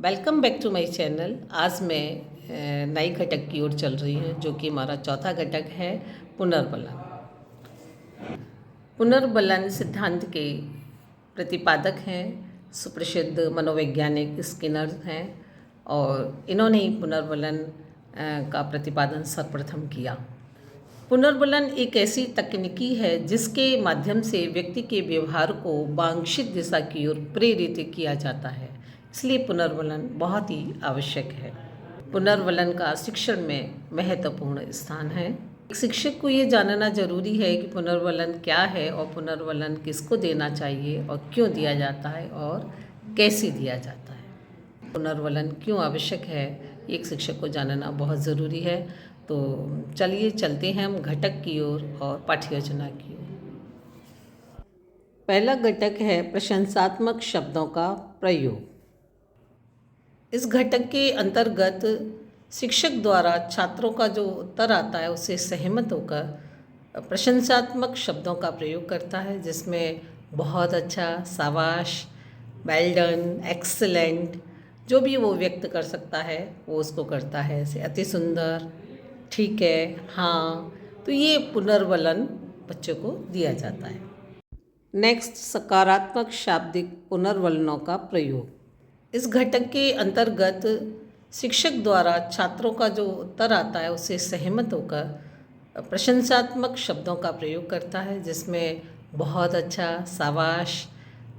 Welcome back to my channel. आज मैं नई घटक की ओर चल रही हूँ जो कि हमारा चौथा घटक है पुनर्बलन। पुनर्बलन सिद्धांत के प्रतिपादक हैं सुप्रसिद्ध मनोवैज्ञानिक स्किनर हैं और इन्होंने ही पुनर्बलन का प्रतिपादन सर्वप्रथम किया। पुनर्बलन एक ऐसी तकनीकी है जिसके माध्यम से व्यक्ति के व्यवहार को वांछित दिशा की ओर प्रेरित किया जाता है, इसलिए पुनर्बलन बहुत ही आवश्यक है। पुनर्बलन का शिक्षण में महत्वपूर्ण स्थान है। एक शिक्षक को ये जानना जरूरी है कि पुनर्बलन क्या है और पुनर्बलन किसको देना चाहिए और क्यों दिया जाता है और कैसे दिया जाता है। पुनर्बलन क्यों आवश्यक है, एक शिक्षक को जानना बहुत ज़रूरी है। तो चलिए चलते हैं हम घटक की ओर और पाठ्ययोजना की ओर। पहला घटक है प्रशंसात्मक शब्दों का प्रयोग। इस घटक के अंतर्गत शिक्षक द्वारा छात्रों का जो उत्तर आता है उससे सहमत होकर प्रशंसात्मक शब्दों का प्रयोग करता है, जिसमें बहुत अच्छा, शाबाश, वेल डन, एक्सीलेंट जो भी वो व्यक्त कर सकता है वो उसको करता है। जैसे अति सुंदर, ठीक है, हाँ। तो ये पुनर्बलन बच्चों को दिया जाता है। नेक्स्ट, सकारात्मक शाब्दिक पुनर्बलनों का प्रयोग। इस घटक के अंतर्गत शिक्षक द्वारा छात्रों का जो उत्तर आता है उससे सहमत होकर प्रशंसात्मक शब्दों का प्रयोग करता है, जिसमें बहुत अच्छा, शाबाश,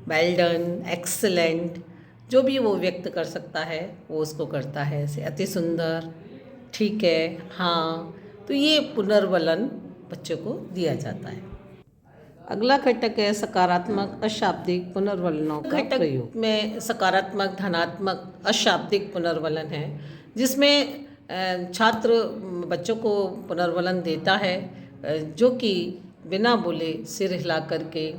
वेल डन, एक्सीलेंट जो भी वो व्यक्त कर सकता है वो उसको करता है। जैसे अति सुंदर, ठीक है, हाँ। तो ये पुनर्बलन बच्चों को दिया जाता है। अगला घटक है सकारात्मक अशाब्दिक पुनर्बलनों का प्रयोग। में सकारात्मक, धनात्मक, अशाब्दिक पुनर्बलन है, जिसमें छात्र बच्चों को पुनर्बलन देता है जो कि बिना बोले सिर हिला करके,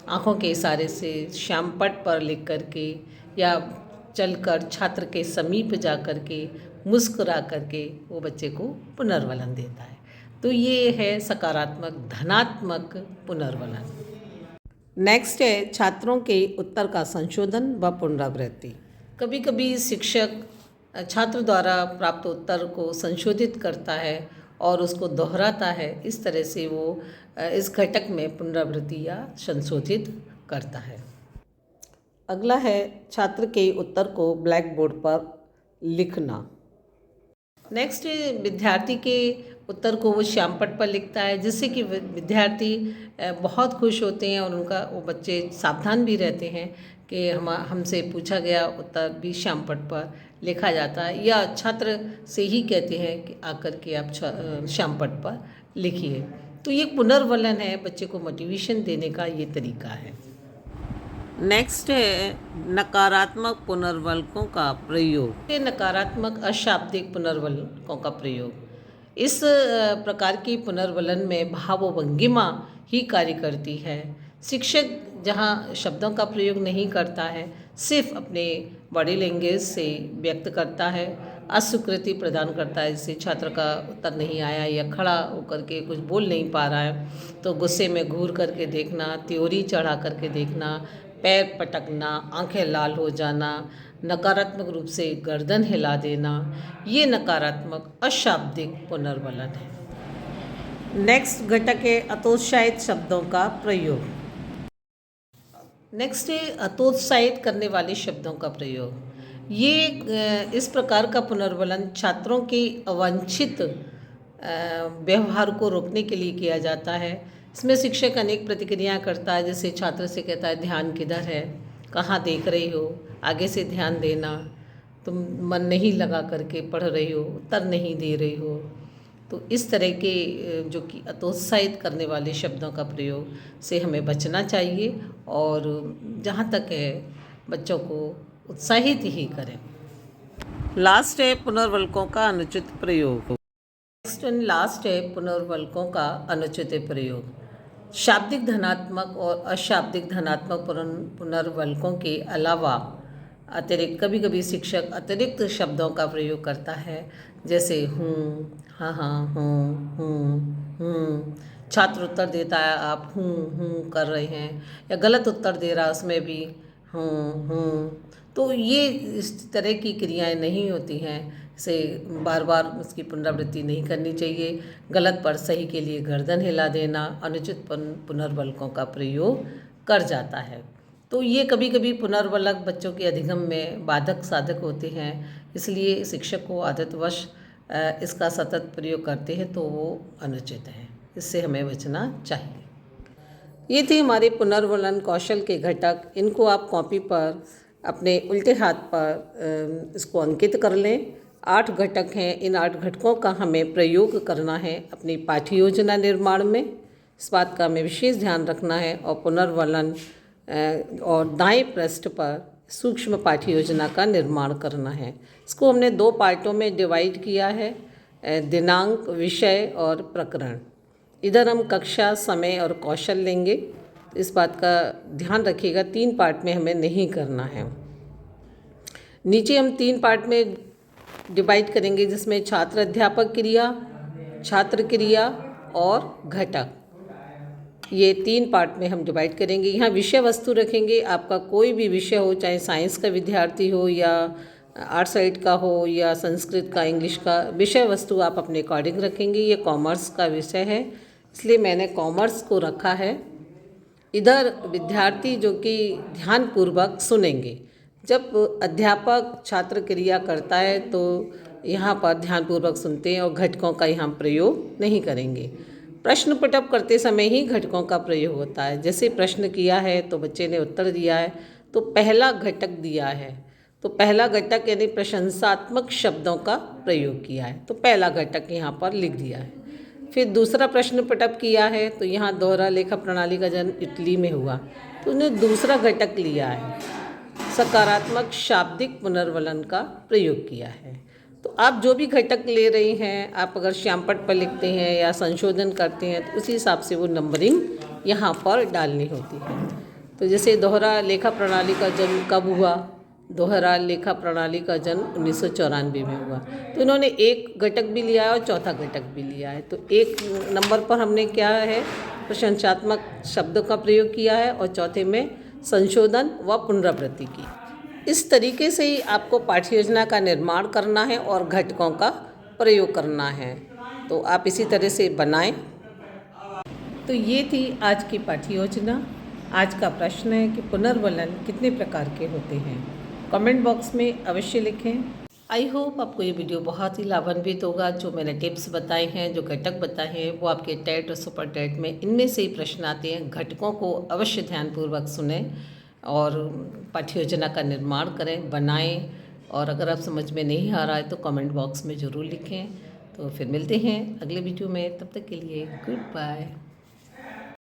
आँखों के इशारे से, श्यामपट्ट पर लिख करके या चलकर छात्र के समीप जा कर के मुस्कुरा करके वो बच्चे को पुनर्बलन देता है। तो ये है सकारात्मक, धनात्मक पुनर्बलन। नेक्स्ट है छात्रों के उत्तर का संशोधन व पुनरावृत्ति। कभी कभी शिक्षक छात्र द्वारा प्राप्त उत्तर को संशोधित करता है और उसको दोहराता है। इस तरह से वो इस घटक में पुनरावृत्ति या संशोधित करता है। अगला है छात्र के उत्तर को ब्लैक बोर्ड पर लिखना। नेक्स्ट, विद्यार्थी के उत्तर को वो श्यामपट्ट पर लिखता है, जिससे कि विद्यार्थी बहुत खुश होते हैं और उनका वो बच्चे सावधान भी रहते हैं कि हमसे पूछा गया उत्तर भी श्यामपट्ट पर लिखा जाता है, या छात्र से ही कहते हैं कि आकर के आप श्यामपट्ट पर लिखिए। तो ये पुनर्बलन है, बच्चे को मोटिवेशन देने का ये तरीका है। नेक्स्ट है नकारात्मक पुनर्बलकों का प्रयोग। नकारात्मक अशाब्दिक पुनर्बलकों का प्रयोग। इस प्रकार की पुनर्बलन में भावभंगिमा ही कार्य करती है। शिक्षक जहाँ शब्दों का प्रयोग नहीं करता है, सिर्फ अपने बॉडी लैंग्वेज से व्यक्त करता है, अस्वीकृति प्रदान करता है। जैसे छात्र का उत्तर नहीं आया या खड़ा होकर के कुछ बोल नहीं पा रहा है तो गुस्से में घूर करके देखना, त्योरी चढ़ा करके देखना, पैर पटकना, आंखें लाल हो जाना, नकारात्मक रूप से गर्दन हिला देना, ये नकारात्मक अशाब्दिक पुनर्बलन है। नेक्स्ट घटक है हतोत्साहित शब्दों का प्रयोग। नेक्स्ट है हतोत्साहित करने वाले शब्दों का प्रयोग। ये इस प्रकार का पुनर्बलन छात्रों के अवांछित व्यवहार को रोकने के लिए किया जाता है। इसमें शिक्षक अनेक प्रतिक्रियाएं करता है, जैसे छात्र से कहता है ध्यान किधर है, कहाँ देख रही हो, आगे से ध्यान देना, तुम मन नहीं लगा करके पढ़ रही हो, उत्तर नहीं दे रही हो। तो इस तरह के जो कि हतोत्साहित करने वाले शब्दों का प्रयोग से हमें बचना चाहिए और जहाँ तक है बच्चों को उत्साहित ही करें। लास्ट है पुनर्बलकों का अनुचित प्रयोग। नेक्स्ट एंड लास्ट है पुनर्बलकों का अनुचित प्रयोग। शाब्दिक धनात्मक और अशाब्दिक धनात्मक पुनर्बलकों के अलावा अतिरिक्त कभी कभी शिक्षक अतिरिक्त शब्दों का प्रयोग करता है, जैसे हूँ, हाँ हाँ, हूँ। छात्र उत्तर देता है, आप हूँ कर रहे हैं, या गलत उत्तर दे रहा है उसमें भी हूँ। तो ये इस तरह की क्रियाएं नहीं होती हैं, इसे बार बार उसकी पुनरावृत्ति नहीं करनी चाहिए। गलत पर सही के लिए गर्दन हिला देना अनुचित पुनर्वलकों का प्रयोग कर जाता है। तो ये कभी कभी पुनर्वलक बच्चों के अधिगम में बाधक साधक होते हैं, इसलिए शिक्षक को आदतवश इसका सतत प्रयोग करते हैं तो वो अनुचित है, इससे हमें बचना चाहिए। ये थे हमारे पुनर्वलन कौशल के घटक। इनको आप कॉपी पर अपने उल्टे हाथ पर इसको अंकित कर लें। 8 घटक हैं। इन 8 घटकों का हमें प्रयोग करना है अपनी पाठ्य योजना निर्माण में। इस बात का हमें विशेष ध्यान रखना है। और पुनर्वलन और दाएं पृष्ठ पर सूक्ष्म पाठ्य योजना का निर्माण करना है। इसको हमने 2 पार्टों में डिवाइड किया है, दिनांक, विषय और प्रकरण। इधर हम कक्षा, समय और कौशल लेंगे। इस बात का ध्यान रखिएगा, 3 पार्ट में हमें नहीं करना है। नीचे हम 3 पार्ट में डिवाइड करेंगे, जिसमें छात्र अध्यापक क्रिया, छात्र क्रिया और घटक, ये 3 पार्ट में हम डिवाइड करेंगे। यहाँ विषय वस्तु रखेंगे। आपका कोई भी विषय हो, चाहे साइंस का विद्यार्थी हो या आर्ट साइड का हो या संस्कृत का, इंग्लिश का, विषय वस्तु आप अपने अकॉर्डिंग रखेंगे। ये कॉमर्स का विषय है, इसलिए मैंने कॉमर्स को रखा है। इधर विद्यार्थी जो कि ध्यानपूर्वक सुनेंगे। जब अध्यापक छात्र क्रिया करता है तो यहाँ पर ध्यानपूर्वक सुनते हैं और घटकों का यहाँ प्रयोग नहीं करेंगे। प्रश्न पुटअप करते समय ही घटकों का प्रयोग होता है। जैसे प्रश्न किया है तो बच्चे ने उत्तर दिया है तो पहला घटक दिया है, तो पहला घटक यानी प्रशंसात्मक शब्दों का प्रयोग किया है, तो पहला घटक यहाँ पर लिख दिया है। फिर दूसरा प्रश्न पुटअप किया है तो यहाँ दोहरा लेखा प्रणाली का जन्म इटली में हुआ, तो उन्हें दूसरा घटक लिया है, सकारात्मक शाब्दिक पुनर्वलन का प्रयोग किया है। तो आप जो भी घटक ले रहे हैं, आप अगर श्यामपट्ट पर लिखते हैं या संशोधन करते हैं तो उसी हिसाब से वो नंबरिंग यहाँ पर डालनी होती है। तो जैसे दोहरा लेखा प्रणाली का जन्म कब हुआ? दोहरा लेखा प्रणाली का जन्म 1994 में हुआ। तो इन्होंने एक घटक भी लिया है और चौथा घटक भी लिया है। तो 1 नंबर पर हमने क्या है, प्रशंसात्मक शब्दों का प्रयोग किया है और चौथे में संशोधन व पुनरावृत्ति की। इस तरीके से ही आपको पाठ्य योजना का निर्माण करना है और घटकों का प्रयोग करना है। तो आप इसी तरह से बनाएं। तो ये थी आज की पाठ्य योजना। आज का प्रश्न है कि पुनर्वलन कितने प्रकार के होते हैं? कमेंट बॉक्स में अवश्य लिखें। आई होप आपको ये वीडियो बहुत ही लाभान्वित होगा। जो मैंने टिप्स बताए हैं, जो घटक बताए हैं, वो आपके टेट और सुपर टेट में इनमें से ही प्रश्न आते हैं। घटकों को अवश्य ध्यानपूर्वक सुनें और पाठ्य योजना का निर्माण करें, बनाएं। और अगर आप समझ में नहीं आ रहा है तो कमेंट बॉक्स में ज़रूर लिखें। तो फिर मिलते हैं अगले वीडियो में, तब तक के लिए गुड बाय।